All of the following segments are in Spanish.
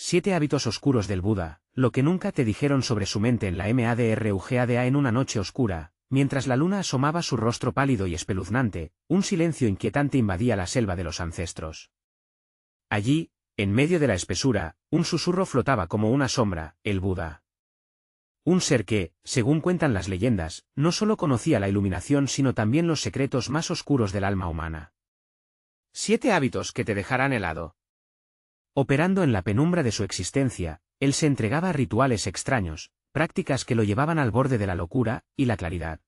7 hábitos oscuros del Buda, lo que nunca te dijeron sobre su mente en la Madrugada en una noche oscura, mientras la luna asomaba su rostro pálido y espeluznante, un silencio inquietante invadía la selva de los ancestros. Allí, en medio de la espesura, un susurro flotaba como una sombra, el Buda. Un ser que, según cuentan las leyendas, no solo conocía la iluminación sino también los secretos más oscuros del alma humana. 7 hábitos que te dejarán helado. Operando en la penumbra de su existencia, él se entregaba a rituales extraños, prácticas que lo llevaban al borde de la locura y la claridad.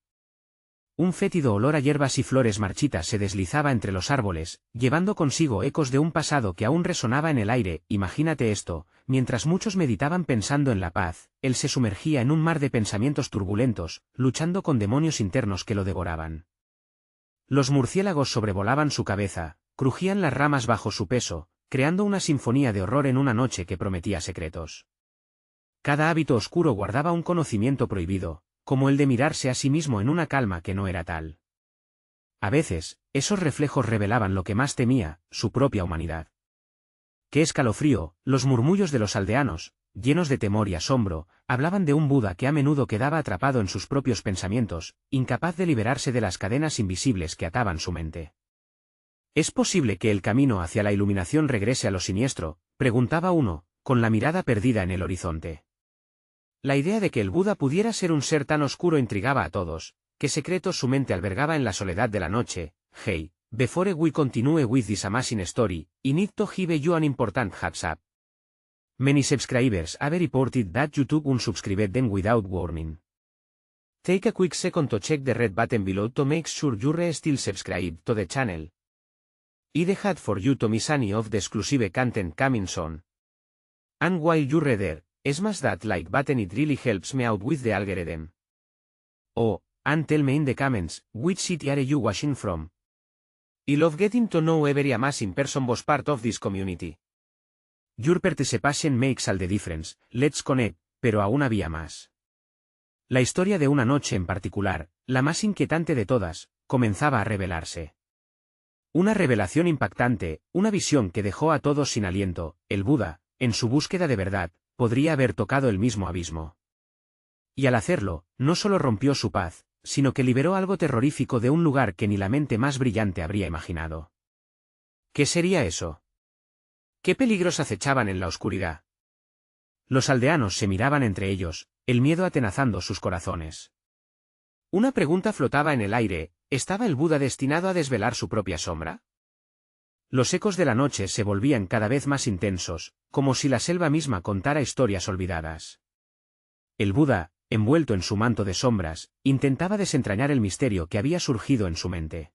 Un fétido olor a hierbas y flores marchitas se deslizaba entre los árboles, llevando consigo ecos de un pasado que aún resonaba en el aire. Imagínate esto, mientras muchos meditaban pensando en la paz, él se sumergía en un mar de pensamientos turbulentos, luchando con demonios internos que lo devoraban. Los murciélagos sobrevolaban su cabeza, crujían las ramas bajo su peso, creando una sinfonía de horror en una noche que prometía secretos. Cada hábito oscuro guardaba un conocimiento prohibido, como el de mirarse a sí mismo en una calma que no era tal. A veces, esos reflejos revelaban lo que más temía, su propia humanidad. ¡Qué escalofrío! Los murmullos de los aldeanos, llenos de temor y asombro, hablaban de un Buda que a menudo quedaba atrapado en sus propios pensamientos, incapaz de liberarse de las cadenas invisibles que ataban su mente. ¿Es posible que el camino hacia la iluminación regrese a lo siniestro?, preguntaba uno, con la mirada perdida en el horizonte. La idea de que el Buda pudiera ser un ser tan oscuro intrigaba a todos. ¿Qué secretos su mente albergaba en la soledad de la noche? Hey, before we continue with this amazing story, I need to give you an important heads up. Many subscribers have reported that YouTube unsubscribed them without warning. Take a quick second to check the red button below to make sure you're still subscribed to the channel. I'd had for you to miss any of the exclusive content coming soon. And while you're there, smash that like button, it really helps me out with the algorithm. Oh, and tell me in the comments, which city are you watching from? I love getting to know every amazing person was part of this community. Your participation makes all the difference, let's connect, pero aún había más. La historia de una noche en particular, la más inquietante de todas, comenzaba a revelarse. Una revelación impactante, una visión que dejó a todos sin aliento. El Buda, en su búsqueda de verdad, podría haber tocado el mismo abismo. Y al hacerlo, no solo rompió su paz, sino que liberó algo terrorífico de un lugar que ni la mente más brillante habría imaginado. ¿Qué sería eso? ¿Qué peligros acechaban en la oscuridad? Los aldeanos se miraban entre ellos, el miedo atenazando sus corazones. Una pregunta flotaba en el aire: ¿estaba el Buda destinado a desvelar su propia sombra? Los ecos de la noche se volvían cada vez más intensos, como si la selva misma contara historias olvidadas. El Buda, envuelto en su manto de sombras, intentaba desentrañar el misterio que había surgido en su mente.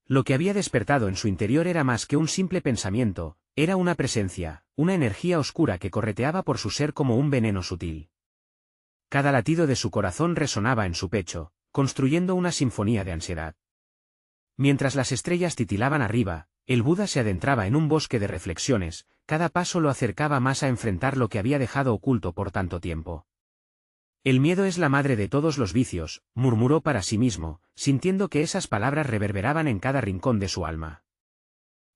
Lo que había despertado en su interior era más que un simple pensamiento, era una presencia, una energía oscura que correteaba por su ser como un veneno sutil. Cada latido de su corazón resonaba en su pecho, construyendo una sinfonía de ansiedad. Mientras las estrellas titilaban arriba, el Buda se adentraba en un bosque de reflexiones, cada paso lo acercaba más a enfrentar lo que había dejado oculto por tanto tiempo. El miedo es la madre de todos los vicios, murmuró para sí mismo, sintiendo que esas palabras reverberaban en cada rincón de su alma.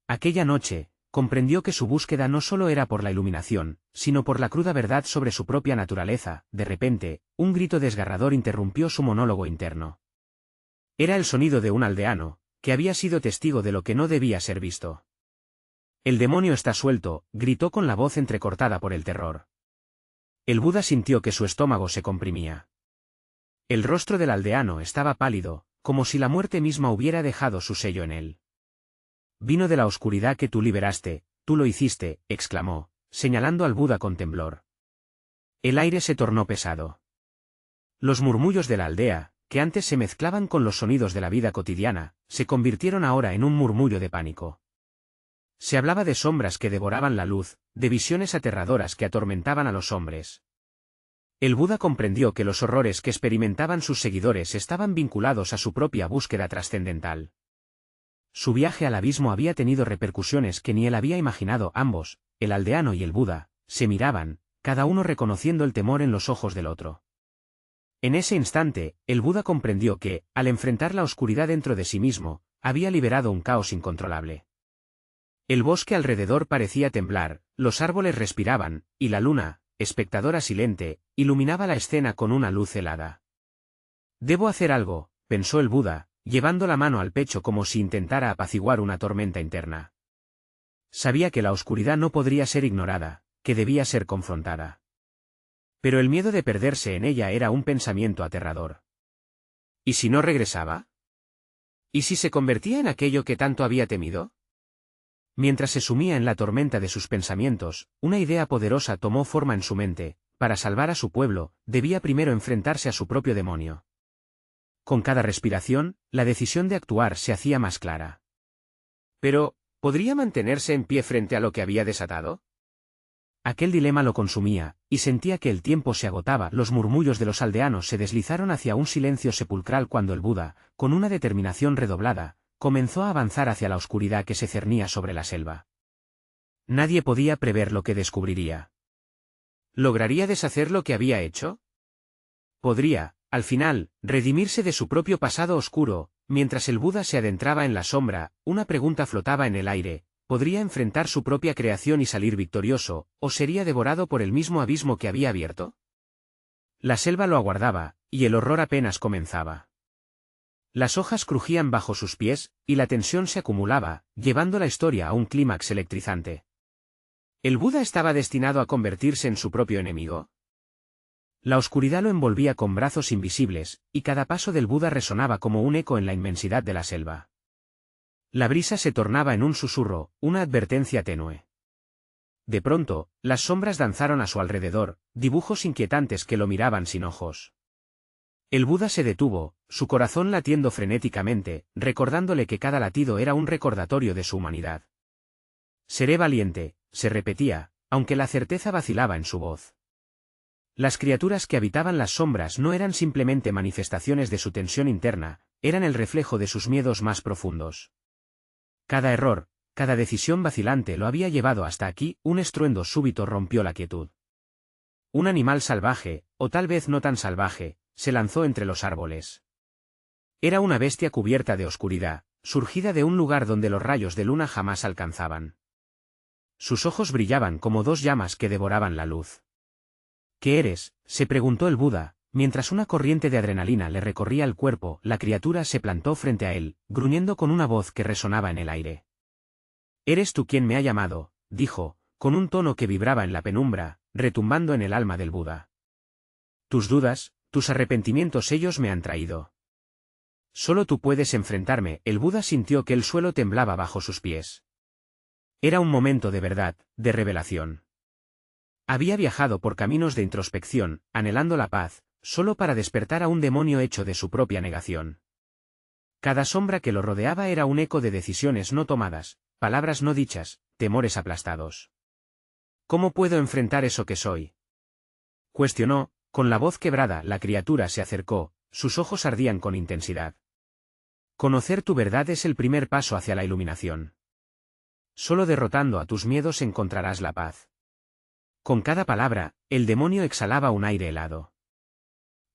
Aquella noche, comprendió que su búsqueda no solo era por la iluminación, sino por la cruda verdad sobre su propia naturaleza. De repente, un grito desgarrador interrumpió su monólogo interno. Era el sonido de un aldeano, que había sido testigo de lo que no debía ser visto. «El demonio está suelto», gritó con la voz entrecortada por el terror. El Buda sintió que su estómago se comprimía. El rostro del aldeano estaba pálido, como si la muerte misma hubiera dejado su sello en él. «Vino de la oscuridad que tú liberaste, tú lo hiciste», exclamó, señalando al Buda con temblor. El aire se tornó pesado. Los murmullos de la aldea, que antes se mezclaban con los sonidos de la vida cotidiana, se convirtieron ahora en un murmullo de pánico. Se hablaba de sombras que devoraban la luz, de visiones aterradoras que atormentaban a los hombres. El Buda comprendió que los horrores que experimentaban sus seguidores estaban vinculados a su propia búsqueda trascendental. Su viaje al abismo había tenido repercusiones que ni él había imaginado. Ambos, el aldeano y el Buda, se miraban, cada uno reconociendo el temor en los ojos del otro. En ese instante, el Buda comprendió que, al enfrentar la oscuridad dentro de sí mismo, había liberado un caos incontrolable. El bosque alrededor parecía temblar, los árboles respiraban, y la luna, espectadora silente, iluminaba la escena con una luz helada. Debo hacer algo, pensó el Buda, llevando la mano al pecho como si intentara apaciguar una tormenta interna. Sabía que la oscuridad no podría ser ignorada, que debía ser confrontada. Pero el miedo de perderse en ella era un pensamiento aterrador. ¿Y si no regresaba? ¿Y si se convertía en aquello que tanto había temido? Mientras se sumía en la tormenta de sus pensamientos, una idea poderosa tomó forma en su mente: para salvar a su pueblo, debía primero enfrentarse a su propio demonio. Con cada respiración, la decisión de actuar se hacía más clara. Pero, ¿podría mantenerse en pie frente a lo que había desatado? Aquel dilema lo consumía, y sentía que el tiempo se agotaba. Los murmullos de los aldeanos se deslizaron hacia un silencio sepulcral cuando el Buda, con una determinación redoblada, comenzó a avanzar hacia la oscuridad que se cernía sobre la selva. Nadie podía prever lo que descubriría. ¿Lograría deshacer lo que había hecho? ¿Podría, al final, redimirse de su propio pasado oscuro? Mientras el Buda se adentraba en la sombra, una pregunta flotaba en el aire: ¿podría enfrentar su propia creación y salir victorioso, o sería devorado por el mismo abismo que había abierto? La selva lo aguardaba, y el horror apenas comenzaba. Las hojas crujían bajo sus pies, y la tensión se acumulaba, llevando la historia a un clímax electrizante. ¿El Buda estaba destinado a convertirse en su propio enemigo? La oscuridad lo envolvía con brazos invisibles, y cada paso del Buda resonaba como un eco en la inmensidad de la selva. La brisa se tornaba en un susurro, una advertencia tenue. De pronto, las sombras danzaron a su alrededor, dibujos inquietantes que lo miraban sin ojos. El Buda se detuvo, su corazón latiendo frenéticamente, recordándole que cada latido era un recordatorio de su humanidad. Seré valiente, se repetía, aunque la certeza vacilaba en su voz. Las criaturas que habitaban las sombras no eran simplemente manifestaciones de su tensión interna, eran el reflejo de sus miedos más profundos. Cada error, cada decisión vacilante lo había llevado hasta aquí. Un estruendo súbito rompió la quietud. Un animal salvaje, o tal vez no tan salvaje, se lanzó entre los árboles. Era una bestia cubierta de oscuridad, surgida de un lugar donde los rayos de luna jamás alcanzaban. Sus ojos brillaban como dos llamas que devoraban la luz. ¿Qué eres?, se preguntó el Buda, mientras una corriente de adrenalina le recorría el cuerpo. La criatura se plantó frente a él, gruñendo con una voz que resonaba en el aire. «Eres tú quien me ha llamado», dijo, con un tono que vibraba en la penumbra, retumbando en el alma del Buda. «Tus dudas, tus arrepentimientos, ellos me han traído. Solo tú puedes enfrentarme». El Buda sintió que el suelo temblaba bajo sus pies. Era un momento de verdad, de revelación. Había viajado por caminos de introspección, anhelando la paz, solo para despertar a un demonio hecho de su propia negación. Cada sombra que lo rodeaba era un eco de decisiones no tomadas, palabras no dichas, temores aplastados. ¿Cómo puedo enfrentar eso que soy?, cuestionó, con la voz quebrada. La criatura se acercó, sus ojos ardían con intensidad. Conocer tu verdad es el primer paso hacia la iluminación. Solo derrotando a tus miedos encontrarás la paz. Con cada palabra, el demonio exhalaba un aire helado.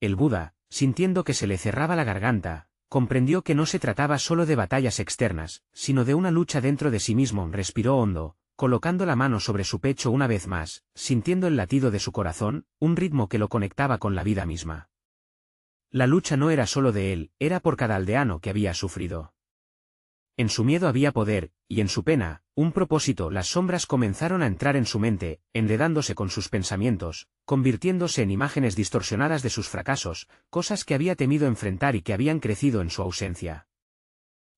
El Buda, sintiendo que se le cerraba la garganta, comprendió que no se trataba solo de batallas externas, sino de una lucha dentro de sí mismo. Respiró hondo, colocando la mano sobre su pecho una vez más, sintiendo el latido de su corazón, un ritmo que lo conectaba con la vida misma. La lucha no era solo de él, era por cada aldeano que había sufrido. En su miedo había poder, y en su pena, un propósito. Las sombras comenzaron a entrar en su mente, enredándose con sus pensamientos, convirtiéndose en imágenes distorsionadas de sus fracasos, cosas que había temido enfrentar y que habían crecido en su ausencia.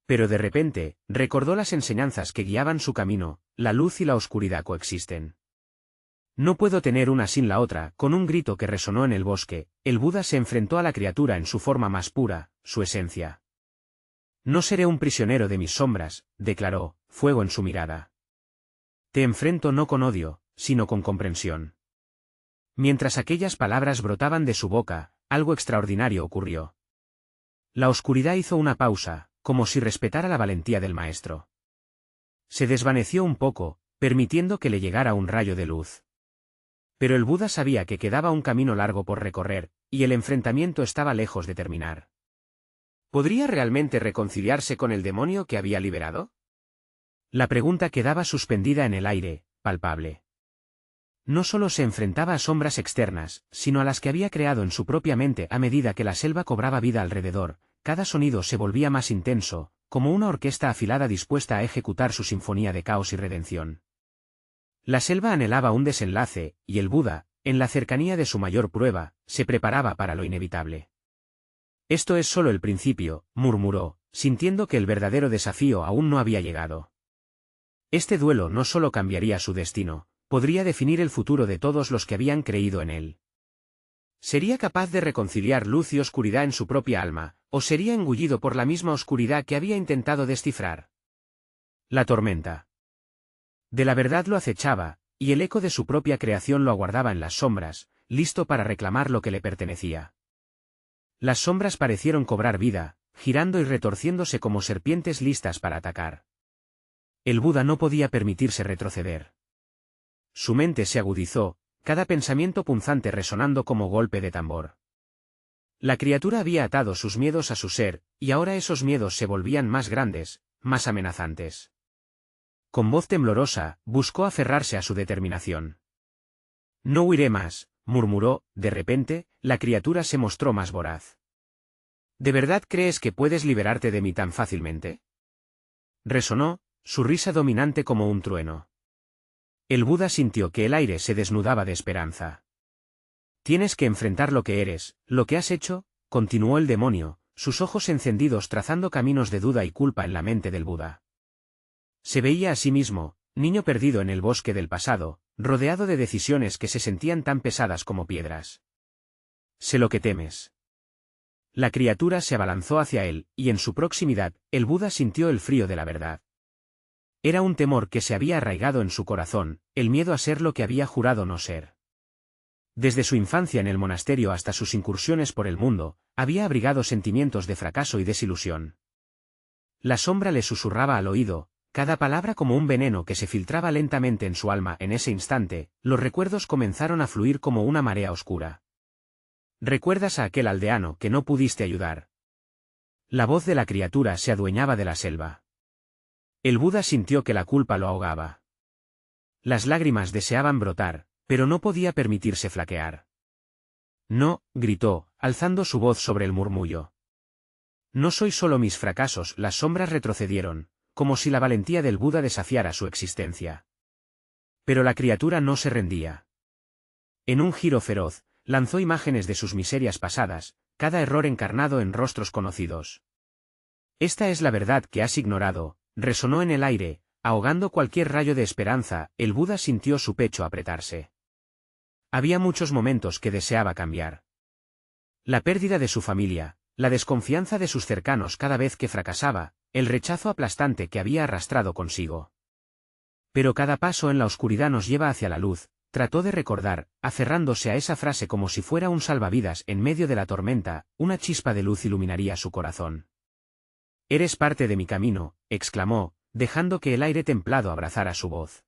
Pero de repente, recordó las enseñanzas que guiaban su camino: la luz y la oscuridad coexisten. No puedo tener una sin la otra. Con un grito que resonó en el bosque, el Buda se enfrentó a la criatura en su forma más pura, su esencia. «No seré un prisionero de mis sombras», declaró, fuego en su mirada. «Te enfrento no con odio, sino con comprensión». Mientras aquellas palabras brotaban de su boca, algo extraordinario ocurrió. La oscuridad hizo una pausa, como si respetara la valentía del maestro. Se desvaneció un poco, permitiendo que le llegara un rayo de luz. Pero el Buda sabía que quedaba un camino largo por recorrer, y el enfrentamiento estaba lejos de terminar. ¿Podría realmente reconciliarse con el demonio que había liberado? La pregunta quedaba suspendida en el aire, palpable. No solo se enfrentaba a sombras externas, sino a las que había creado en su propia mente a medida que la selva cobraba vida alrededor. Cada sonido se volvía más intenso, como una orquesta afilada dispuesta a ejecutar su sinfonía de caos y redención. La selva anhelaba un desenlace, y el Buda, en la cercanía de su mayor prueba, se preparaba para lo inevitable. Esto es solo el principio, murmuró, sintiendo que el verdadero desafío aún no había llegado. Este duelo no solo cambiaría su destino, podría definir el futuro de todos los que habían creído en él. ¿Sería capaz de reconciliar luz y oscuridad en su propia alma, o sería engullido por la misma oscuridad que había intentado descifrar? La tormenta de la verdad lo acechaba, y el eco de su propia creación lo aguardaba en las sombras, listo para reclamar lo que le pertenecía. Las sombras parecieron cobrar vida, girando y retorciéndose como serpientes listas para atacar. El Buda no podía permitirse retroceder. Su mente se agudizó, cada pensamiento punzante resonando como golpe de tambor. La criatura había atado sus miedos a su ser, y ahora esos miedos se volvían más grandes, más amenazantes. Con voz temblorosa, buscó aferrarse a su determinación. No huiré más, murmuró. De repente, la criatura se mostró más voraz. ¿De verdad crees que puedes liberarte de mí tan fácilmente? Resonó, su risa dominante como un trueno. El Buda sintió que el aire se desnudaba de esperanza. Tienes que enfrentar lo que eres, lo que has hecho, continuó el demonio, sus ojos encendidos trazando caminos de duda y culpa en la mente del Buda. Se veía a sí mismo, niño perdido en el bosque del pasado, rodeado de decisiones que se sentían tan pesadas como piedras. Sé lo que temes. La criatura se abalanzó hacia él, y en su proximidad, el Buda sintió el frío de la verdad. Era un temor que se había arraigado en su corazón, el miedo a ser lo que había jurado no ser. Desde su infancia en el monasterio hasta sus incursiones por el mundo, había abrigado sentimientos de fracaso y desilusión. La sombra le susurraba al oído, cada palabra como un veneno que se filtraba lentamente en su alma. En ese instante, los recuerdos comenzaron a fluir como una marea oscura. ¿Recuerdas a aquel aldeano que no pudiste ayudar? La voz de la criatura se adueñaba de la selva. El Buda sintió que la culpa lo ahogaba. Las lágrimas deseaban brotar, pero no podía permitirse flaquear. No, gritó, alzando su voz sobre el murmullo. No soy solo mis fracasos. Las sombras retrocedieron, como si la valentía del Buda desafiara su existencia. Pero la criatura no se rendía. En un giro feroz, lanzó imágenes de sus miserias pasadas, cada error encarnado en rostros conocidos. Esta es la verdad que has ignorado, resonó en el aire, ahogando cualquier rayo de esperanza. El Buda sintió su pecho apretarse. Había muchos momentos que deseaba cambiar. La pérdida de su familia, la desconfianza de sus cercanos cada vez que fracasaba, el rechazo aplastante que había arrastrado consigo. Pero cada paso en la oscuridad nos lleva hacia la luz, trató de recordar, aferrándose a esa frase como si fuera un salvavidas en medio de la tormenta. Una chispa de luz iluminaría su corazón. Eres parte de mi camino, exclamó, dejando que el aire templado abrazara su voz.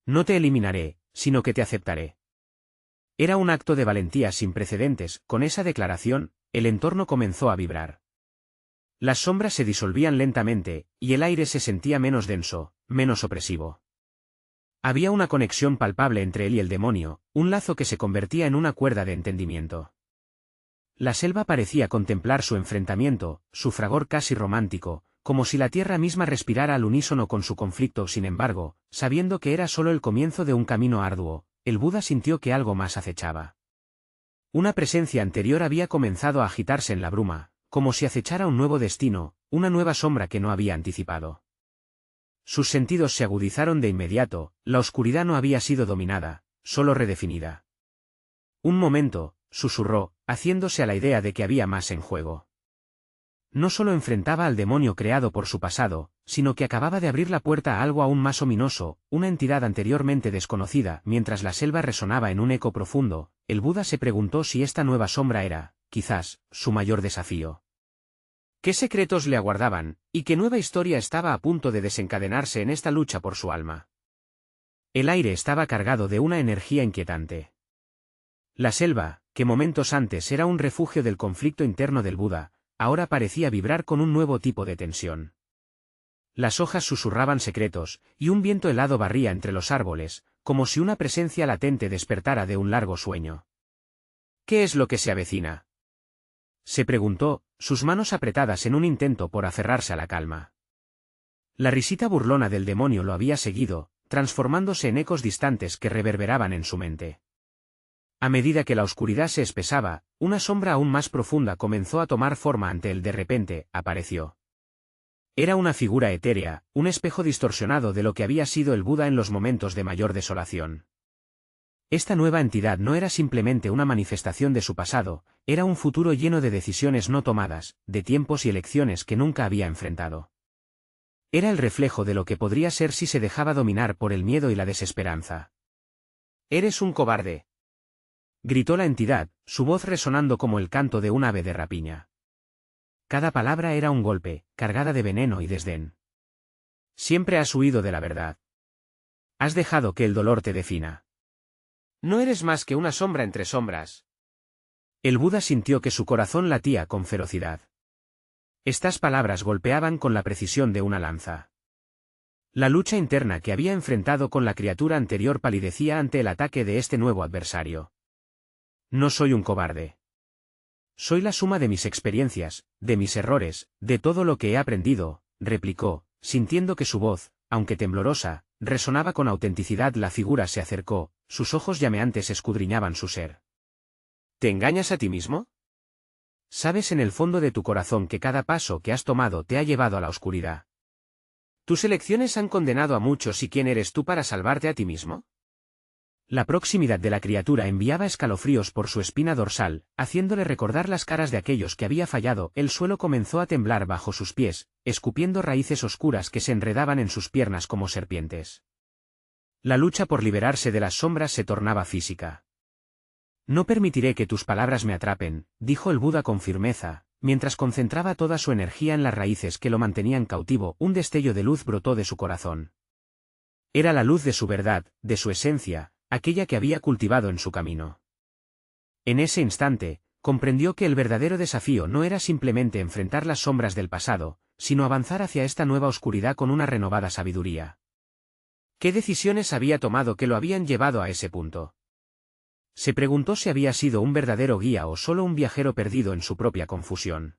No te eliminaré, sino que te aceptaré. Era un acto de valentía sin precedentes. Con esa declaración, el entorno comenzó a vibrar. Las sombras se disolvían lentamente, y el aire se sentía menos denso, menos opresivo. Había una conexión palpable entre él y el demonio, un lazo que se convertía en una cuerda de entendimiento. La selva parecía contemplar su enfrentamiento, su fragor casi romántico, como si la tierra misma respirara al unísono con su conflicto. Sin embargo, sabiendo que era solo el comienzo de un camino arduo, el Buda sintió que algo más acechaba. Una presencia anterior había comenzado a agitarse en la bruma, como si acechara un nuevo destino, una nueva sombra que no había anticipado. Sus sentidos se agudizaron de inmediato. La oscuridad no había sido dominada, solo redefinida. Un momento, susurró, haciéndose a la idea de que había más en juego. No solo enfrentaba al demonio creado por su pasado, sino que acababa de abrir la puerta a algo aún más ominoso, una entidad anteriormente desconocida. Mientras la selva resonaba en un eco profundo, el Buda se preguntó si esta nueva sombra era, quizás, su mayor desafío. ¿Qué secretos le aguardaban, y qué nueva historia estaba a punto de desencadenarse en esta lucha por su alma? El aire estaba cargado de una energía inquietante. La selva, que momentos antes era un refugio del conflicto interno del Buda, ahora parecía vibrar con un nuevo tipo de tensión. Las hojas susurraban secretos, y un viento helado barría entre los árboles, como si una presencia latente despertara de un largo sueño. ¿Qué es lo que se avecina?, se preguntó, sus manos apretadas en un intento por aferrarse a la calma. La risita burlona del demonio lo había seguido, transformándose en ecos distantes que reverberaban en su mente. A medida que la oscuridad se espesaba, una sombra aún más profunda comenzó a tomar forma ante él. De repente, apareció. Era una figura etérea, un espejo distorsionado de lo que había sido el Buda en los momentos de mayor desolación. Esta nueva entidad no era simplemente una manifestación de su pasado, era un futuro lleno de decisiones no tomadas, de tiempos y elecciones que nunca había enfrentado. Era el reflejo de lo que podría ser si se dejaba dominar por el miedo y la desesperanza. «Eres un cobarde», gritó la entidad, su voz resonando como el canto de un ave de rapiña. Cada palabra era un golpe, cargada de veneno y desdén. Siempre has huido de la verdad. Has dejado que el dolor te defina. No eres más que una sombra entre sombras. El Buda sintió que su corazón latía con ferocidad. Estas palabras golpeaban con la precisión de una lanza. La lucha interna que había enfrentado con la criatura anterior palidecía ante el ataque de este nuevo adversario. No soy un cobarde. Soy la suma de mis experiencias, de mis errores, de todo lo que he aprendido, replicó, sintiendo que su voz, aunque temblorosa, resonaba con autenticidad. La figura se acercó, sus ojos llameantes escudriñaban su ser. ¿Te engañas a ti mismo? Sabes en el fondo de tu corazón que cada paso que has tomado te ha llevado a la oscuridad. Tus elecciones han condenado a muchos, ¿y quién eres tú para salvarte a ti mismo? La proximidad de la criatura enviaba escalofríos por su espina dorsal, haciéndole recordar las caras de aquellos que había fallado. El suelo comenzó a temblar bajo sus pies, escupiendo raíces oscuras que se enredaban en sus piernas como serpientes. La lucha por liberarse de las sombras se tornaba física. No permitiré que tus palabras me atrapen, dijo el Buda con firmeza, mientras concentraba toda su energía en las raíces que lo mantenían cautivo. Un destello de luz brotó de su corazón. Era la luz de su verdad, de su esencia, aquella que había cultivado en su camino. En ese instante, comprendió que el verdadero desafío no era simplemente enfrentar las sombras del pasado, sino avanzar hacia esta nueva oscuridad con una renovada sabiduría. ¿Qué decisiones había tomado que lo habían llevado a ese punto? Se preguntó si había sido un verdadero guía o solo un viajero perdido en su propia confusión.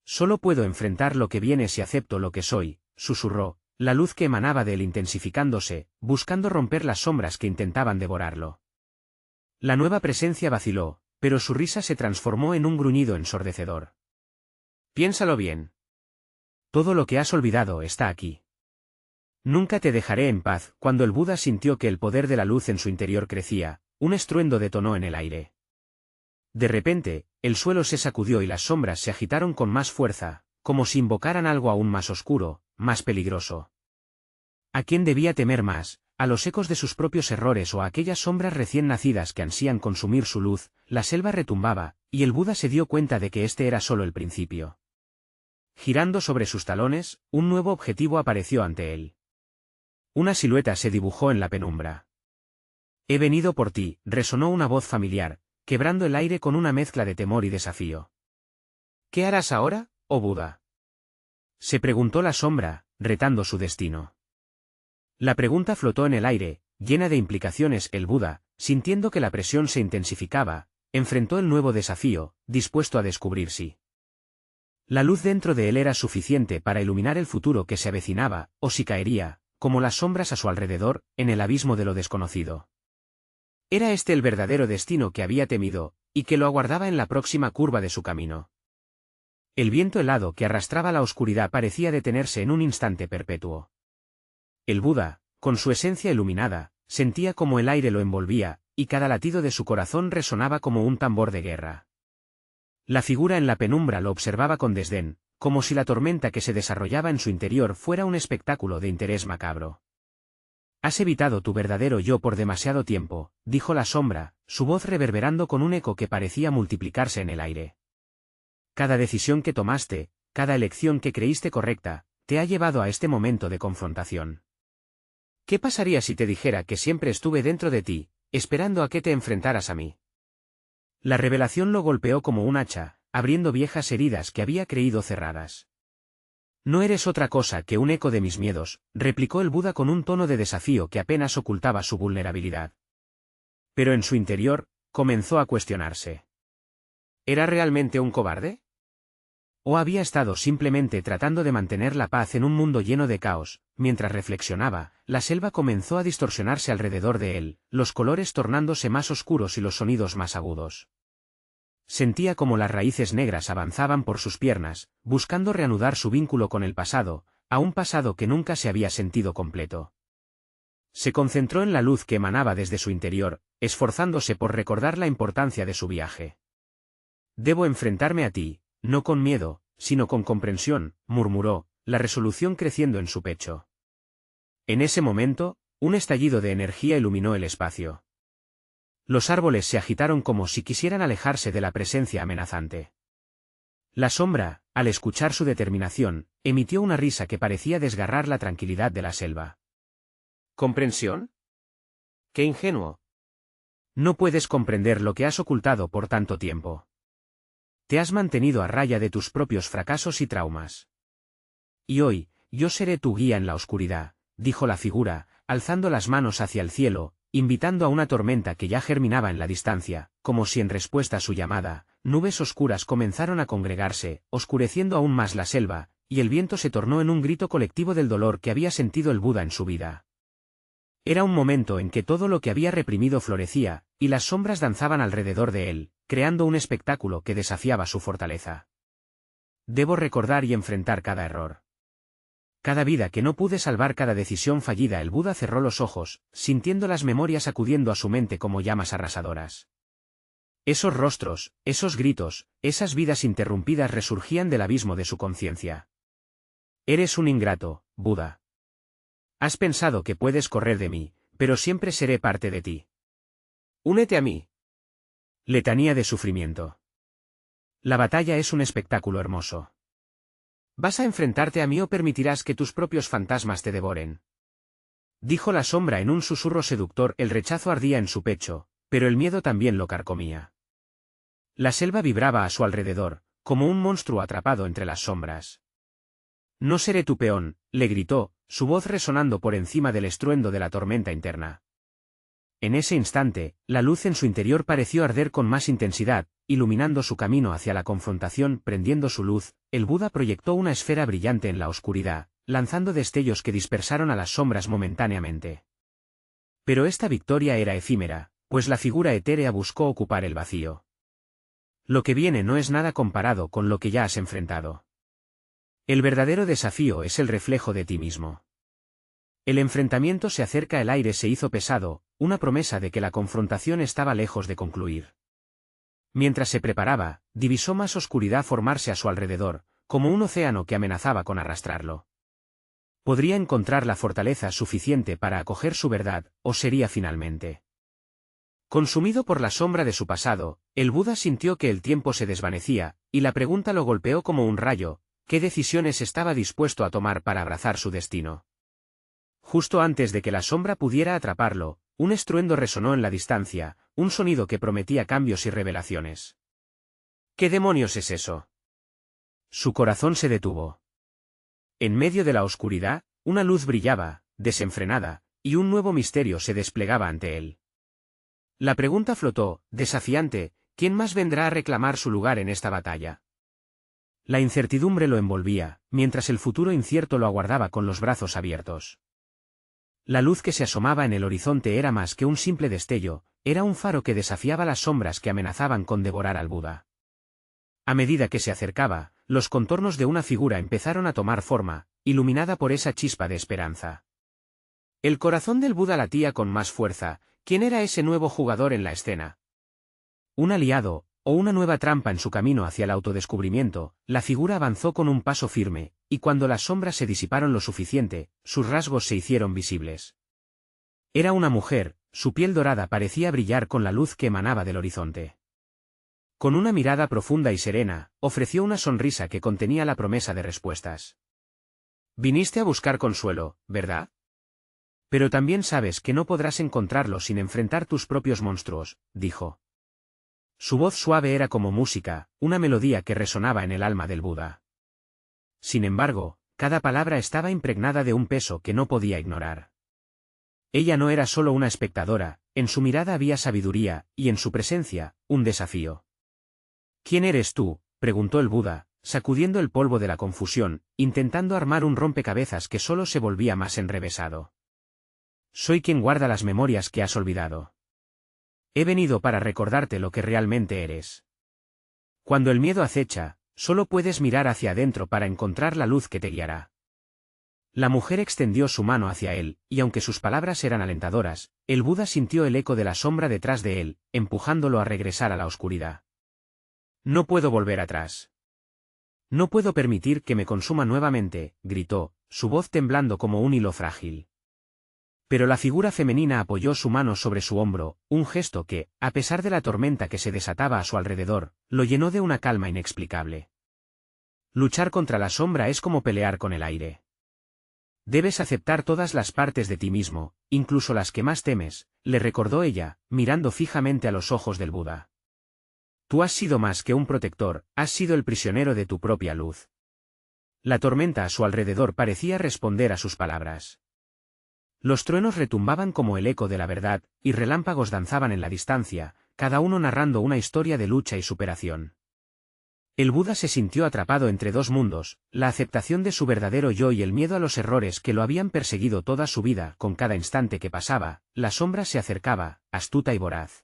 Solo puedo enfrentar lo que viene si acepto lo que soy, susurró, la luz que emanaba de él intensificándose, buscando romper las sombras que intentaban devorarlo. La nueva presencia vaciló, pero su risa se transformó en un gruñido ensordecedor. Piénsalo bien. Todo lo que has olvidado está aquí. Nunca te dejaré en paz. Cuando el Buda sintió que el poder de la luz en su interior crecía, un estruendo detonó en el aire. De repente, el suelo se sacudió y las sombras se agitaron con más fuerza, como si invocaran algo aún más oscuro, más peligroso. ¿A quién debía temer más? ¿A los ecos de sus propios errores o a aquellas sombras recién nacidas que ansían consumir su luz? La selva retumbaba, y el Buda se dio cuenta de que este era solo el principio. Girando sobre sus talones, un nuevo objetivo apareció ante él. Una silueta se dibujó en la penumbra. He venido por ti, resonó una voz familiar, quebrando el aire con una mezcla de temor y desafío. ¿Qué harás ahora, oh Buda?, se preguntó la sombra, retando su destino. La pregunta flotó en el aire, llena de implicaciones. El Buda, sintiendo que la presión se intensificaba, enfrentó el nuevo desafío, dispuesto a descubrir si la luz dentro de él era suficiente para iluminar el futuro que se avecinaba, o si caería, como las sombras a su alrededor, en el abismo de lo desconocido. Era este el verdadero destino que había temido, y que lo aguardaba en la próxima curva de su camino. El viento helado que arrastraba la oscuridad parecía detenerse en un instante perpetuo. El Buda, con su esencia iluminada, sentía como el aire lo envolvía, y cada latido de su corazón resonaba como un tambor de guerra. La figura en la penumbra lo observaba con desdén, como si la tormenta que se desarrollaba en su interior fuera un espectáculo de interés macabro. Has evitado tu verdadero yo por demasiado tiempo, dijo la sombra, su voz reverberando con un eco que parecía multiplicarse en el aire. Cada decisión que tomaste, cada elección que creíste correcta, te ha llevado a este momento de confrontación. ¿Qué pasaría si te dijera que siempre estuve dentro de ti, esperando a que te enfrentaras a mí? La revelación lo golpeó como un hacha, abriendo viejas heridas que había creído cerradas. No eres otra cosa que un eco de mis miedos, replicó el Buda con un tono de desafío que apenas ocultaba su vulnerabilidad. Pero en su interior, comenzó a cuestionarse. ¿Era realmente un cobarde? ¿O había estado simplemente tratando de mantener la paz en un mundo lleno de caos? Mientras reflexionaba, la selva comenzó a distorsionarse alrededor de él, los colores tornándose más oscuros y los sonidos más agudos. Sentía como las raíces negras avanzaban por sus piernas, buscando reanudar su vínculo con el pasado, a un pasado que nunca se había sentido completo. Se concentró en la luz que emanaba desde su interior, esforzándose por recordar la importancia de su viaje. Debo enfrentarme a ti, no con miedo, sino con comprensión, murmuró, la resolución creciendo en su pecho. En ese momento, un estallido de energía iluminó el espacio. Los árboles se agitaron como si quisieran alejarse de la presencia amenazante. La sombra, al escuchar su determinación, emitió una risa que parecía desgarrar la tranquilidad de la selva. ¿Comprensión? ¡Qué ingenuo! No puedes comprender lo que has ocultado por tanto tiempo. Te has mantenido a raya de tus propios fracasos y traumas. Y hoy, yo seré tu guía en la oscuridad, dijo la figura, alzando las manos hacia el cielo, invitando a una tormenta que ya germinaba en la distancia, como si en respuesta a su llamada, nubes oscuras comenzaron a congregarse, oscureciendo aún más la selva, y el viento se tornó en un grito colectivo del dolor que había sentido el Buda en su vida. Era un momento en que todo lo que había reprimido florecía, y las sombras danzaban alrededor de él, creando un espectáculo que desafiaba su fortaleza. Debo recordar y enfrentar cada error. Cada vida que no pude salvar, cada decisión fallida. El Buda cerró los ojos, sintiendo las memorias acudiendo a su mente como llamas arrasadoras. Esos rostros, esos gritos, esas vidas interrumpidas resurgían del abismo de su conciencia. Eres un ingrato, Buda. Has pensado que puedes correr de mí, pero siempre seré parte de ti. Únete a mí. Letanía de sufrimiento. La batalla es un espectáculo hermoso. ¿Vas a enfrentarte a mí o permitirás que tus propios fantasmas te devoren? Dijo la sombra en un susurro seductor. El rechazo ardía en su pecho, pero el miedo también lo carcomía. La selva vibraba a su alrededor, como un monstruo atrapado entre las sombras. No seré tu peón, le gritó, su voz resonando por encima del estruendo de la tormenta interna. En ese instante, la luz en su interior pareció arder con más intensidad, iluminando su camino hacia la confrontación. Prendiendo su luz, el Buda proyectó una esfera brillante en la oscuridad, lanzando destellos que dispersaron a las sombras momentáneamente. Pero esta victoria era efímera, pues la figura etérea buscó ocupar el vacío. Lo que viene no es nada comparado con lo que ya has enfrentado. El verdadero desafío es el reflejo de ti mismo. El enfrentamiento se acerca. El aire se hizo pesado, una promesa de que la confrontación estaba lejos de concluir. Mientras se preparaba, divisó más oscuridad formarse a su alrededor, como un océano que amenazaba con arrastrarlo. ¿Podría encontrar la fortaleza suficiente para acoger su verdad, o sería finalmente consumido por la sombra de su pasado? El Buda sintió que el tiempo se desvanecía, y la pregunta lo golpeó como un rayo: ¿qué decisiones estaba dispuesto a tomar para abrazar su destino? Justo antes de que la sombra pudiera atraparlo, un estruendo resonó en la distancia, un sonido que prometía cambios y revelaciones. ¿Qué demonios es eso? Su corazón se detuvo. En medio de la oscuridad, una luz brillaba, desenfrenada, y un nuevo misterio se desplegaba ante él. La pregunta flotó, desafiante: ¿quién más vendrá a reclamar su lugar en esta batalla? La incertidumbre lo envolvía, mientras el futuro incierto lo aguardaba con los brazos abiertos. La luz que se asomaba en el horizonte era más que un simple destello, era un faro que desafiaba las sombras que amenazaban con devorar al Buda. A medida que se acercaba, los contornos de una figura empezaron a tomar forma, iluminada por esa chispa de esperanza. El corazón del Buda latía con más fuerza. ¿Quién era ese nuevo jugador en la escena? ¿Un aliado, o una nueva trampa en su camino hacia el autodescubrimiento? La figura avanzó con un paso firme, y cuando las sombras se disiparon lo suficiente, sus rasgos se hicieron visibles. Era una mujer, su piel dorada parecía brillar con la luz que emanaba del horizonte. Con una mirada profunda y serena, ofreció una sonrisa que contenía la promesa de respuestas. Viniste a buscar consuelo, ¿verdad? Pero también sabes que no podrás encontrarlo sin enfrentar tus propios monstruos, dijo. Su voz suave era como música, una melodía que resonaba en el alma del Buda. Sin embargo, cada palabra estaba impregnada de un peso que no podía ignorar. Ella no era solo una espectadora, en su mirada había sabiduría, y en su presencia, un desafío. ¿Quién eres tú?, preguntó el Buda, sacudiendo el polvo de la confusión, intentando armar un rompecabezas que solo se volvía más enrevesado. Soy quien guarda las memorias que has olvidado. He venido para recordarte lo que realmente eres. Cuando el miedo acecha, solo puedes mirar hacia adentro para encontrar la luz que te guiará. La mujer extendió su mano hacia él, y aunque sus palabras eran alentadoras, el Buda sintió el eco de la sombra detrás de él, empujándolo a regresar a la oscuridad. No puedo volver atrás. No puedo permitir que me consuma nuevamente, gritó, su voz temblando como un hilo frágil. Pero la figura femenina apoyó su mano sobre su hombro, un gesto que, a pesar de la tormenta que se desataba a su alrededor, lo llenó de una calma inexplicable. Luchar contra la sombra es como pelear con el aire. Debes aceptar todas las partes de ti mismo, incluso las que más temes, le recordó ella, mirando fijamente a los ojos del Buda. Tú has sido más que un protector, has sido el prisionero de tu propia luz. La tormenta a su alrededor parecía responder a sus palabras. Los truenos retumbaban como el eco de la verdad, y relámpagos danzaban en la distancia, cada uno narrando una historia de lucha y superación. El Buda se sintió atrapado entre dos mundos, la aceptación de su verdadero yo y el miedo a los errores que lo habían perseguido toda su vida. Con cada instante que pasaba, la sombra se acercaba, astuta y voraz.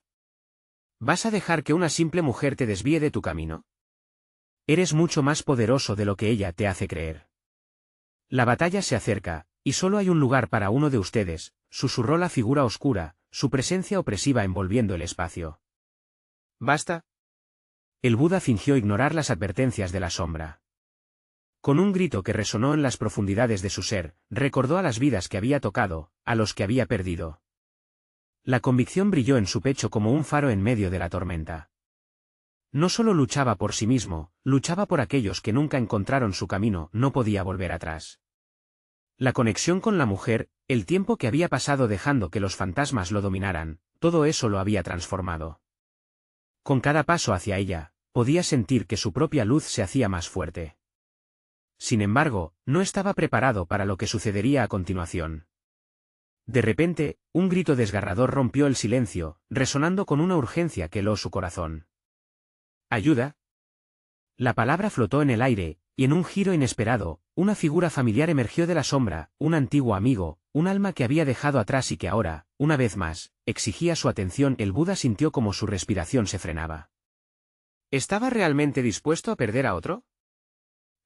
¿Vas a dejar que una simple mujer te desvíe de tu camino? Eres mucho más poderoso de lo que ella te hace creer. La batalla se acerca, y solo hay un lugar para uno de ustedes, susurró la figura oscura, su presencia opresiva envolviendo el espacio. ¿Basta? El Buda fingió ignorar las advertencias de la sombra. Con un grito que resonó en las profundidades de su ser, recordó a las vidas que había tocado, a los que había perdido. La convicción brilló en su pecho como un faro en medio de la tormenta. No solo luchaba por sí mismo, luchaba por aquellos que nunca encontraron su camino, no podía volver atrás. La conexión con la mujer, el tiempo que había pasado dejando que los fantasmas lo dominaran, todo eso lo había transformado. Con cada paso hacia ella, podía sentir que su propia luz se hacía más fuerte. Sin embargo, no estaba preparado para lo que sucedería a continuación. De repente, un grito desgarrador rompió el silencio, resonando con una urgencia que heló su corazón. ¿Ayuda? La palabra flotó en el aire, y en un giro inesperado, una figura familiar emergió de la sombra, un antiguo amigo, un alma que había dejado atrás y que ahora, una vez más, exigía su atención. El Buda sintió como su respiración se frenaba. ¿Estaba realmente dispuesto a perder a otro?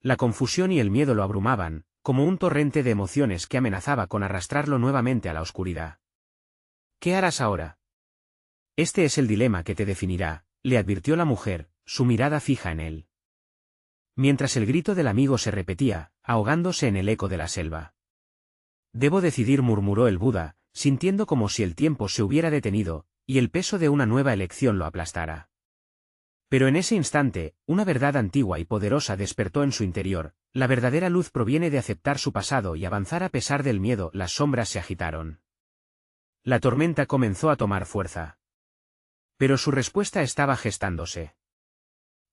La confusión y el miedo lo abrumaban, como un torrente de emociones que amenazaba con arrastrarlo nuevamente a la oscuridad. ¿Qué harás ahora? Este es el dilema que te definirá, le advirtió la mujer, su mirada fija en él. Mientras el grito del amigo se repetía, ahogándose en el eco de la selva. Debo decidir, murmuró el Buda, sintiendo como si el tiempo se hubiera detenido, y el peso de una nueva elección lo aplastara. Pero en ese instante, una verdad antigua y poderosa despertó en su interior, la verdadera luz proviene de aceptar su pasado y avanzar a pesar del miedo. Las sombras se agitaron. La tormenta comenzó a tomar fuerza. Pero su respuesta estaba gestándose.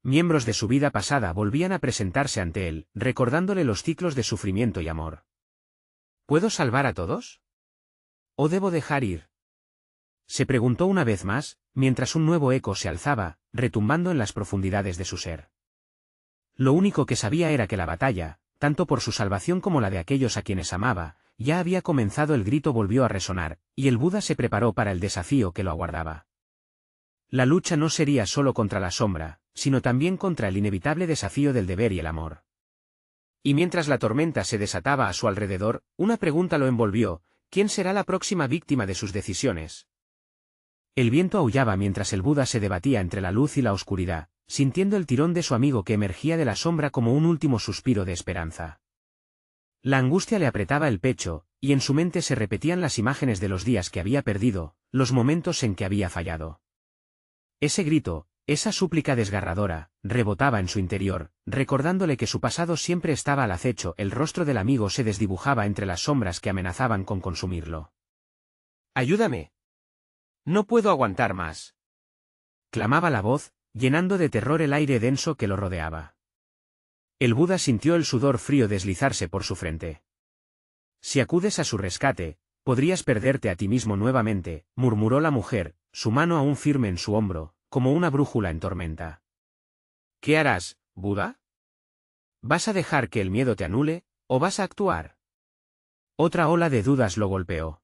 Miembros de su vida pasada volvían a presentarse ante él, recordándole los ciclos de sufrimiento y amor. ¿Puedo salvar a todos? ¿O debo dejar ir? Se preguntó una vez más, mientras un nuevo eco se alzaba, retumbando en las profundidades de su ser. Lo único que sabía era que la batalla, tanto por su salvación como la de aquellos a quienes amaba, ya había comenzado. El grito volvió a resonar, y el Buda se preparó para el desafío que lo aguardaba. La lucha no sería solo contra la sombra, sino también contra el inevitable desafío del deber y el amor. Y mientras la tormenta se desataba a su alrededor, una pregunta lo envolvió: ¿quién será la próxima víctima de sus decisiones? El viento aullaba mientras el Buda se debatía entre la luz y la oscuridad, sintiendo el tirón de su amigo que emergía de la sombra como un último suspiro de esperanza. La angustia le apretaba el pecho, y en su mente se repetían las imágenes de los días que había perdido, los momentos en que había fallado. Ese grito, esa súplica desgarradora, rebotaba en su interior, recordándole que su pasado siempre estaba al acecho. El rostro del amigo se desdibujaba entre las sombras que amenazaban con consumirlo. «¡Ayúdame! No puedo aguantar más», clamaba la voz, llenando de terror el aire denso que lo rodeaba. El Buda sintió el sudor frío deslizarse por su frente. Si acudes a su rescate, podrías perderte a ti mismo nuevamente, murmuró la mujer, su mano aún firme en su hombro, como una brújula en tormenta. ¿Qué harás, Buda? ¿Vas a dejar que el miedo te anule, o vas a actuar? Otra ola de dudas lo golpeó.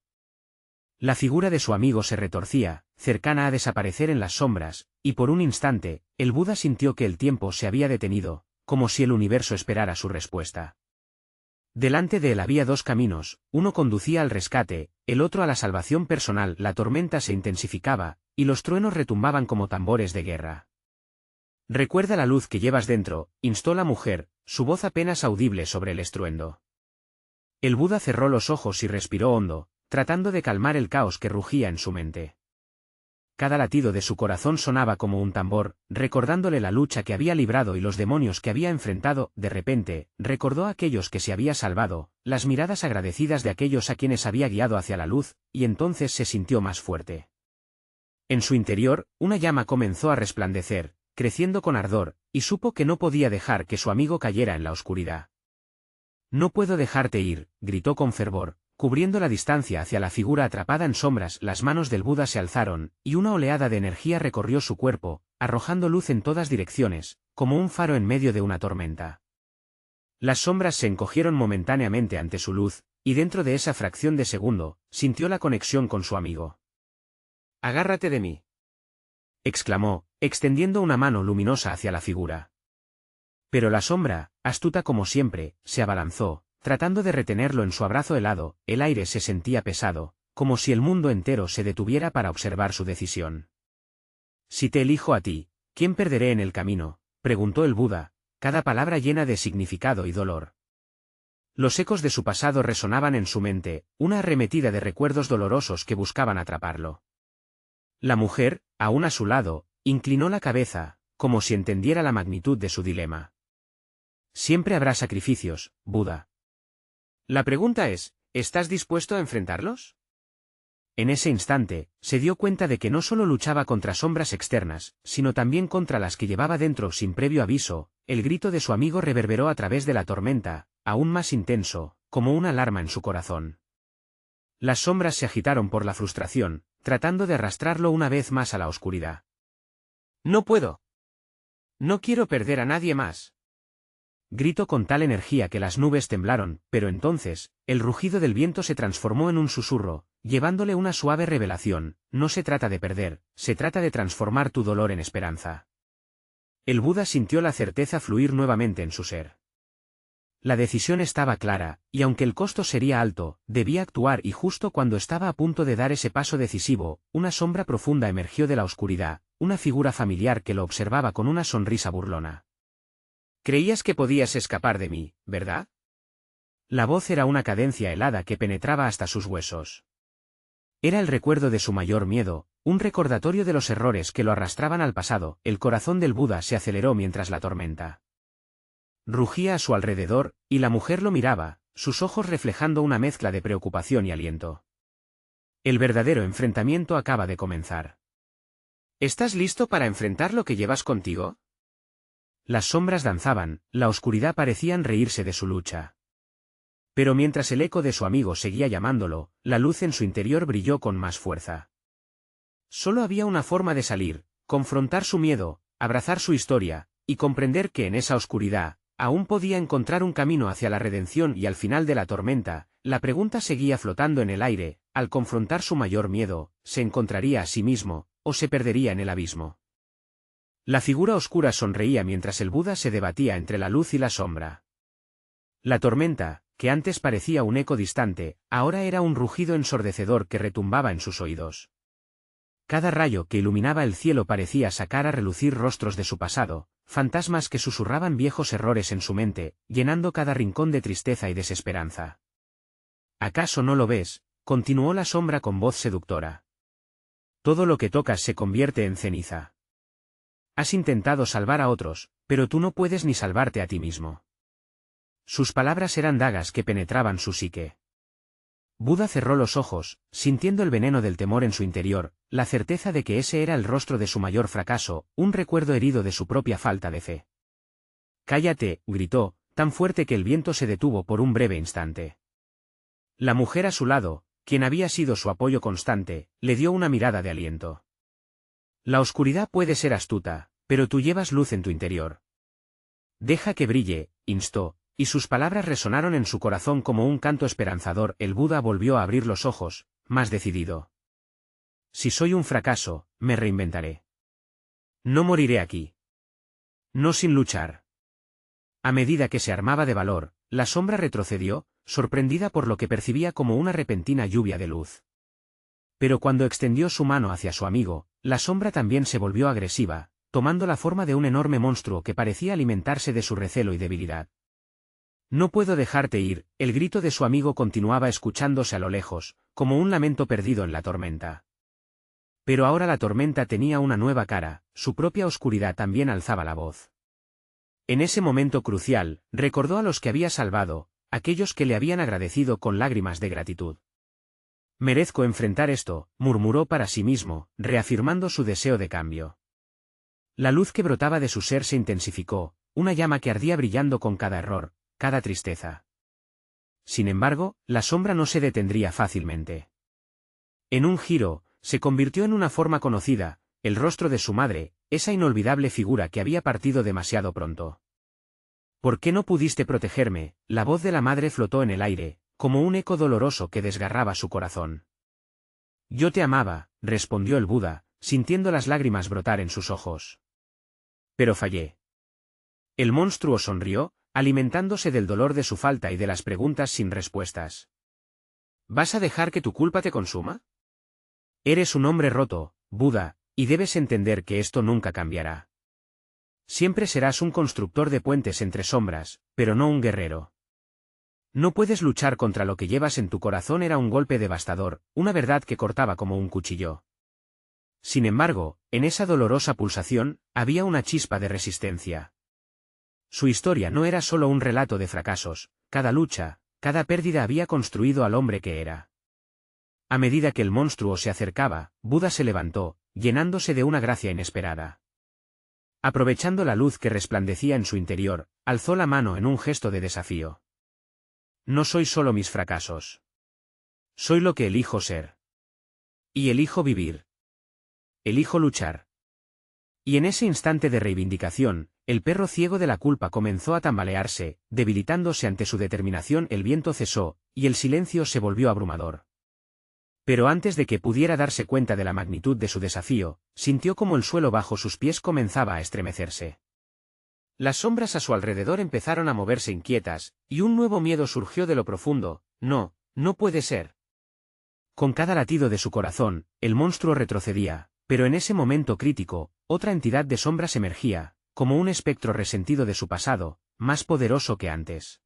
La figura de su amigo se retorcía, cercana a desaparecer en las sombras, y por un instante, el Buda sintió que el tiempo se había detenido, como si el universo esperara su respuesta. Delante de él había dos caminos, uno conducía al rescate, el otro a la salvación personal. La tormenta se intensificaba, y los truenos retumbaban como tambores de guerra. Recuerda la luz que llevas dentro, instó la mujer, su voz apenas audible sobre el estruendo. El Buda cerró los ojos y respiró hondo, tratando de calmar el caos que rugía en su mente. Cada latido de su corazón sonaba como un tambor, recordándole la lucha que había librado y los demonios que había enfrentado. De repente, recordó a aquellos que se había salvado, las miradas agradecidas de aquellos a quienes había guiado hacia la luz, y entonces se sintió más fuerte. En su interior, una llama comenzó a resplandecer, creciendo con ardor, y supo que no podía dejar que su amigo cayera en la oscuridad. «No puedo dejarte ir», gritó con fervor, cubriendo la distancia hacia la figura atrapada en sombras. Las manos del Buda se alzaron, y una oleada de energía recorrió su cuerpo, arrojando luz en todas direcciones, como un faro en medio de una tormenta. Las sombras se encogieron momentáneamente ante su luz, y dentro de esa fracción de segundo, sintió la conexión con su amigo. «Agárrate de mí», exclamó, extendiendo una mano luminosa hacia la figura. Pero la sombra, astuta como siempre, se abalanzó, tratando de retenerlo en su abrazo helado. El aire se sentía pesado, como si el mundo entero se detuviera para observar su decisión. «Si te elijo a ti, ¿quién perderé en el camino?», preguntó el Buda, cada palabra llena de significado y dolor. Los ecos de su pasado resonaban en su mente, una arremetida de recuerdos dolorosos que buscaban atraparlo. La mujer, aún a su lado, inclinó la cabeza, como si entendiera la magnitud de su dilema. «Siempre habrá sacrificios, Buda. La pregunta es, ¿estás dispuesto a enfrentarlos?». En ese instante, se dio cuenta de que no solo luchaba contra sombras externas, sino también contra las que llevaba dentro sin previo aviso. El grito de su amigo reverberó a través de la tormenta, aún más intenso, como una alarma en su corazón. Las sombras se agitaron por la frustración, tratando de arrastrarlo una vez más a la oscuridad. «No puedo. No quiero perder a nadie más», gritó con tal energía que las nubes temblaron. Pero entonces, el rugido del viento se transformó en un susurro, llevándole una suave revelación: «No se trata de perder, se trata de transformar tu dolor en esperanza». El Buda sintió la certeza fluir nuevamente en su ser. La decisión estaba clara, y aunque el costo sería alto, debía actuar. Y justo cuando estaba a punto de dar ese paso decisivo, una sombra profunda emergió de la oscuridad, una figura familiar que lo observaba con una sonrisa burlona. «Creías que podías escapar de mí, ¿verdad?». La voz era una cadencia helada que penetraba hasta sus huesos. Era el recuerdo de su mayor miedo, un recordatorio de los errores que lo arrastraban al pasado. El corazón del Buda se aceleró mientras la tormenta rugía a su alrededor, y la mujer lo miraba, sus ojos reflejando una mezcla de preocupación y aliento. «El verdadero enfrentamiento acaba de comenzar. ¿Estás listo para enfrentar lo que llevas contigo?». Las sombras danzaban, la oscuridad parecían reírse de su lucha. Pero mientras el eco de su amigo seguía llamándolo, la luz en su interior brilló con más fuerza. Solo había una forma de salir: confrontar su miedo, abrazar su historia, y comprender que en esa oscuridad, aún podía encontrar un camino hacia la redención. Y al final de la tormenta, la pregunta seguía flotando en el aire: al confrontar su mayor miedo, ¿se encontraría a sí mismo, o se perdería en el abismo? La figura oscura sonreía mientras el Buda se debatía entre la luz y la sombra. La tormenta, que antes parecía un eco distante, ahora era un rugido ensordecedor que retumbaba en sus oídos. Cada rayo que iluminaba el cielo parecía sacar a relucir rostros de su pasado, fantasmas que susurraban viejos errores en su mente, llenando cada rincón de tristeza y desesperanza. «¿Acaso no lo ves?», continuó la sombra con voz seductora. «Todo lo que tocas se convierte en ceniza. Has intentado salvar a otros, pero tú no puedes ni salvarte a ti mismo». Sus palabras eran dagas que penetraban su psique. Buda cerró los ojos, sintiendo el veneno del temor en su interior, la certeza de que ese era el rostro de su mayor fracaso, un recuerdo herido de su propia falta de fe. Cállate, gritó, tan fuerte que el viento se detuvo por un breve instante. La mujer a su lado, quien había sido su apoyo constante, le dio una mirada de aliento. La oscuridad puede ser astuta, pero tú llevas luz en tu interior. Deja que brille, instó, y sus palabras resonaron en su corazón como un canto esperanzador. El Buda volvió a abrir los ojos, más decidido. Si soy un fracaso, me reinventaré. No moriré aquí. No sin luchar. A medida que se armaba de valor, la sombra retrocedió, sorprendida por lo que percibía como una repentina lluvia de luz. Pero cuando extendió su mano hacia su amigo, la sombra también se volvió agresiva, tomando la forma de un enorme monstruo que parecía alimentarse de su recelo y debilidad. No puedo dejarte ir, el grito de su amigo continuaba escuchándose a lo lejos, como un lamento perdido en la tormenta. Pero ahora la tormenta tenía una nueva cara, su propia oscuridad también alzaba la voz. En ese momento crucial, recordó a los que había salvado, aquellos que le habían agradecido con lágrimas de gratitud. Merezco enfrentar esto, murmuró para sí mismo, reafirmando su deseo de cambio. La luz que brotaba de su ser se intensificó, una llama que ardía brillando con cada error, cada tristeza. Sin embargo, la sombra no se detendría fácilmente. En un giro, se convirtió en una forma conocida, el rostro de su madre, esa inolvidable figura que había partido demasiado pronto. ¿Por qué no pudiste protegerme? La voz de la madre flotó en el aire, como un eco doloroso que desgarraba su corazón. Yo te amaba, respondió el Buda, sintiendo las lágrimas brotar en sus ojos. Pero fallé. El monstruo sonrió, alimentándose del dolor de su falta y de las preguntas sin respuestas. ¿Vas a dejar que tu culpa te consuma? Eres un hombre roto, Buda, y debes entender que esto nunca cambiará. Siempre serás un constructor de puentes entre sombras, pero no un guerrero. No puedes luchar contra lo que llevas en tu corazón. Era un golpe devastador, una verdad que cortaba como un cuchillo. Sin embargo, en esa dolorosa pulsación, había una chispa de resistencia. Su historia no era solo un relato de fracasos, cada lucha, cada pérdida había construido al hombre que era. A medida que el monstruo se acercaba, Buda se levantó, llenándose de una gracia inesperada. Aprovechando la luz que resplandecía en su interior, alzó la mano en un gesto de desafío. No soy solo mis fracasos. Soy lo que elijo ser. Y elijo vivir. Elijo luchar. Y en ese instante de reivindicación, el perro ciego de la culpa comenzó a tambalearse, debilitándose ante su determinación. El viento cesó, y el silencio se volvió abrumador. Pero antes de que pudiera darse cuenta de la magnitud de su desafío, sintió como el suelo bajo sus pies comenzaba a estremecerse. Las sombras a su alrededor empezaron a moverse inquietas, y un nuevo miedo surgió de lo profundo. No, no puede ser. Con cada latido de su corazón, el monstruo retrocedía, pero en ese momento crítico, otra entidad de sombras emergía, como un espectro resentido de su pasado, más poderoso que antes.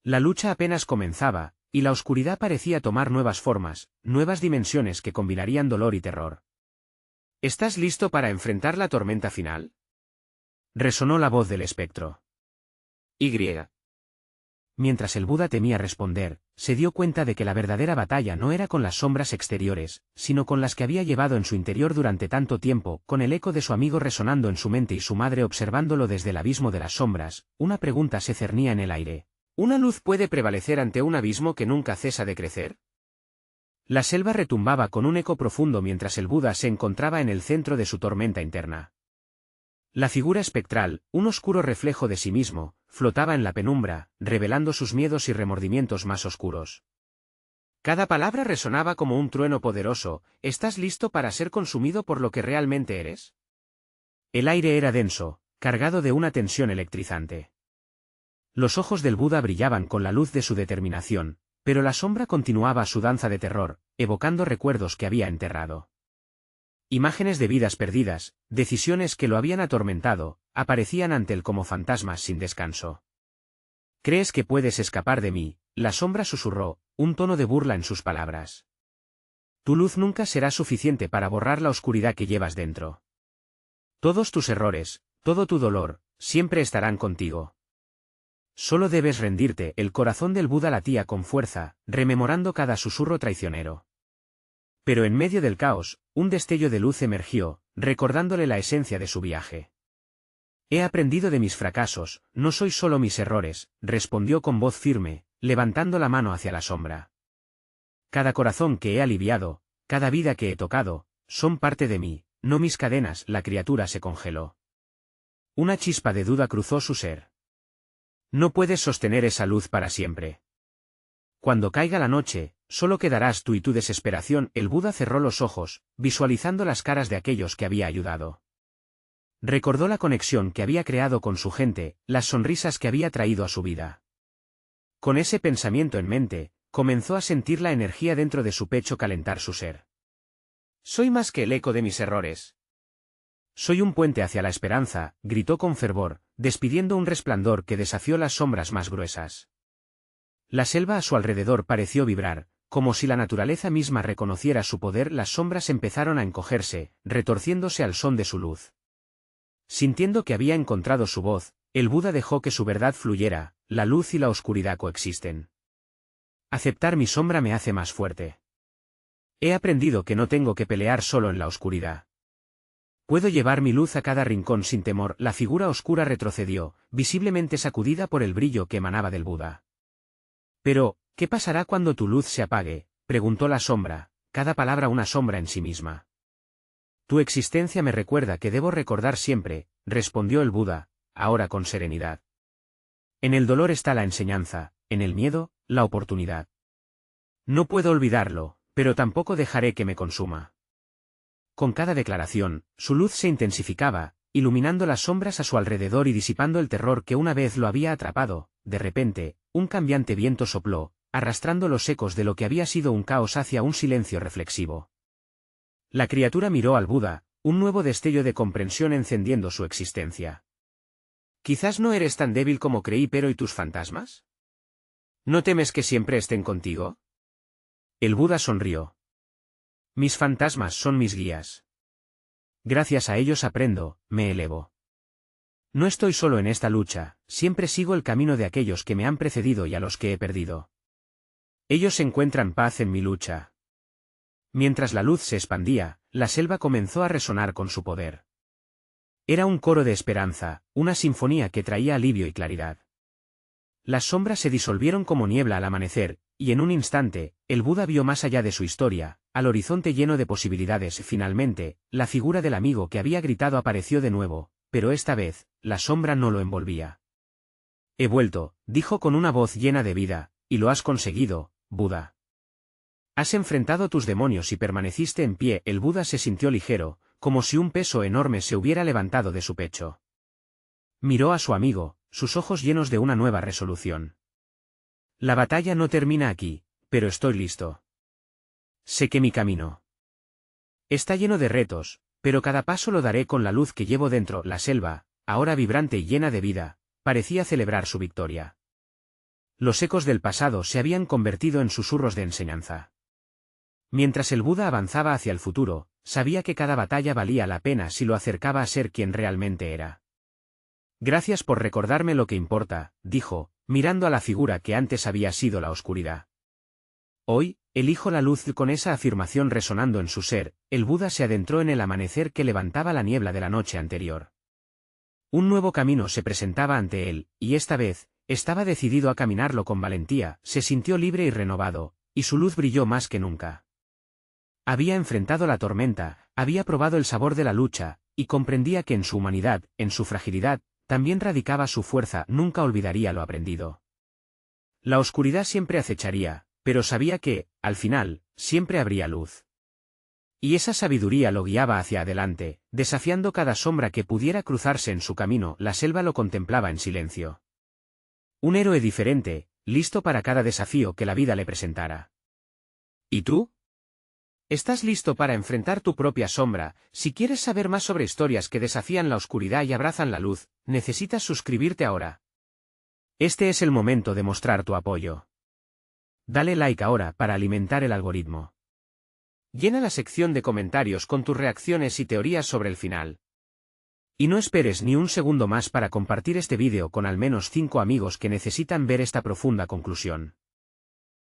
La lucha apenas comenzaba, y la oscuridad parecía tomar nuevas formas, nuevas dimensiones que combinarían dolor y terror. ¿Estás listo para enfrentar la tormenta final? Resonó la voz del espectro. Y. Mientras el Buda temía responder, se dio cuenta de que la verdadera batalla no era con las sombras exteriores, sino con las que había llevado en su interior durante tanto tiempo, con el eco de su amigo resonando en su mente y su madre observándolo desde el abismo de las sombras. Una pregunta se cernía en el aire. ¿Una luz puede prevalecer ante un abismo que nunca cesa de crecer? La selva retumbaba con un eco profundo mientras el Buda se encontraba en el centro de su tormenta interna. La figura espectral, un oscuro reflejo de sí mismo, flotaba en la penumbra, revelando sus miedos y remordimientos más oscuros. Cada palabra resonaba como un trueno poderoso. ¿Estás listo para ser consumido por lo que realmente eres? El aire era denso, cargado de una tensión electrizante. Los ojos del Buda brillaban con la luz de su determinación, pero la sombra continuaba su danza de terror, evocando recuerdos que había enterrado. Imágenes de vidas perdidas, decisiones que lo habían atormentado, aparecían ante él como fantasmas sin descanso. ¿Crees que puedes escapar de mí? La sombra susurró, un tono de burla en sus palabras. Tu luz nunca será suficiente para borrar la oscuridad que llevas dentro. Todos tus errores, todo tu dolor, siempre estarán contigo. Solo debes rendirte. El corazón del Buda latía con fuerza, rememorando cada susurro traicionero. Pero en medio del caos, un destello de luz emergió, recordándole la esencia de su viaje. He aprendido de mis fracasos, no soy solo mis errores, respondió con voz firme, levantando la mano hacia la sombra. Cada corazón que he aliviado, cada vida que he tocado, son parte de mí, no mis cadenas. La criatura se congeló. Una chispa de duda cruzó su ser. No puedes sostener esa luz para siempre. Cuando caiga la noche, solo quedarás tú y tu desesperación. El Buda cerró los ojos, visualizando las caras de aquellos que había ayudado. Recordó la conexión que había creado con su gente, las sonrisas que había traído a su vida. Con ese pensamiento en mente, comenzó a sentir la energía dentro de su pecho calentar su ser. Soy más que el eco de mis errores. Soy un puente hacia la esperanza, gritó con fervor, despidiendo un resplandor que desafió las sombras más gruesas. La selva a su alrededor pareció vibrar, como si la naturaleza misma reconociera su poder. Las sombras empezaron a encogerse, retorciéndose al son de su luz. Sintiendo que había encontrado su voz, el Buda dejó que su verdad fluyera. La luz y la oscuridad coexisten. Aceptar mi sombra me hace más fuerte. He aprendido que no tengo que pelear solo en la oscuridad. Puedo llevar mi luz a cada rincón sin temor. La figura oscura retrocedió, visiblemente sacudida por el brillo que emanaba del Buda. Pero, ¿qué pasará cuando tu luz se apague?, preguntó la sombra, cada palabra una sombra en sí misma. Tu existencia me recuerda que debo recordar siempre, respondió el Buda, ahora con serenidad. En el dolor está la enseñanza, en el miedo, la oportunidad. No puedo olvidarlo, pero tampoco dejaré que me consuma. Con cada declaración, su luz se intensificaba, iluminando las sombras a su alrededor y disipando el terror que una vez lo había atrapado. De repente, un cambiante viento sopló, arrastrando los ecos de lo que había sido un caos hacia un silencio reflexivo. La criatura miró al Buda, un nuevo destello de comprensión encendiendo su existencia. Quizás no eres tan débil como creí, pero ¿y tus fantasmas? ¿No temes que siempre estén contigo? El Buda sonrió. Mis fantasmas son mis guías. Gracias a ellos aprendo, me elevo. No estoy solo en esta lucha, siempre sigo el camino de aquellos que me han precedido y a los que he perdido. Ellos encuentran paz en mi lucha. Mientras la luz se expandía, la selva comenzó a resonar con su poder. Era un coro de esperanza, una sinfonía que traía alivio y claridad. Las sombras se disolvieron como niebla al amanecer, y en un instante, el Buda vio más allá de su historia, al horizonte lleno de posibilidades. Finalmente, la figura del amigo que había gritado apareció de nuevo, pero esta vez, la sombra no lo envolvía. He vuelto, dijo con una voz llena de vida, y lo has conseguido, Buda. Has enfrentado tus demonios y permaneciste en pie. El Buda se sintió ligero, como si un peso enorme se hubiera levantado de su pecho. Miró a su amigo, sus ojos llenos de una nueva resolución. La batalla no termina aquí, pero estoy listo. Sé que mi camino está lleno de retos, pero cada paso lo daré con la luz que llevo dentro. La selva, ahora vibrante y llena de vida, parecía celebrar su victoria. Los ecos del pasado se habían convertido en susurros de enseñanza. Mientras el Buda avanzaba hacia el futuro, sabía que cada batalla valía la pena si lo acercaba a ser quien realmente era. Gracias por recordarme lo que importa, dijo, mirando a la figura que antes había sido la oscuridad. Hoy, elijo la luz. Con esa afirmación resonando en su ser, el Buda se adentró en el amanecer que levantaba la niebla de la noche anterior. Un nuevo camino se presentaba ante él, y esta vez, estaba decidido a caminarlo con valentía. Se sintió libre y renovado, y su luz brilló más que nunca. Había enfrentado la tormenta, había probado el sabor de la lucha, y comprendía que en su humanidad, en su fragilidad, también radicaba su fuerza. Nunca olvidaría lo aprendido. La oscuridad siempre acecharía, pero sabía que, al final, siempre habría luz. Y esa sabiduría lo guiaba hacia adelante, desafiando cada sombra que pudiera cruzarse en su camino. La selva lo contemplaba en silencio. Un héroe diferente, listo para cada desafío que la vida le presentara. ¿Y tú? ¿Estás listo para enfrentar tu propia sombra? Si quieres saber más sobre historias que desafían la oscuridad y abrazan la luz, necesitas suscribirte ahora. Este es el momento de mostrar tu apoyo. Dale like ahora para alimentar el algoritmo. Llena la sección de comentarios con tus reacciones y teorías sobre el final. Y no esperes ni un segundo más para compartir este vídeo con al menos 5 amigos que necesitan ver esta profunda conclusión.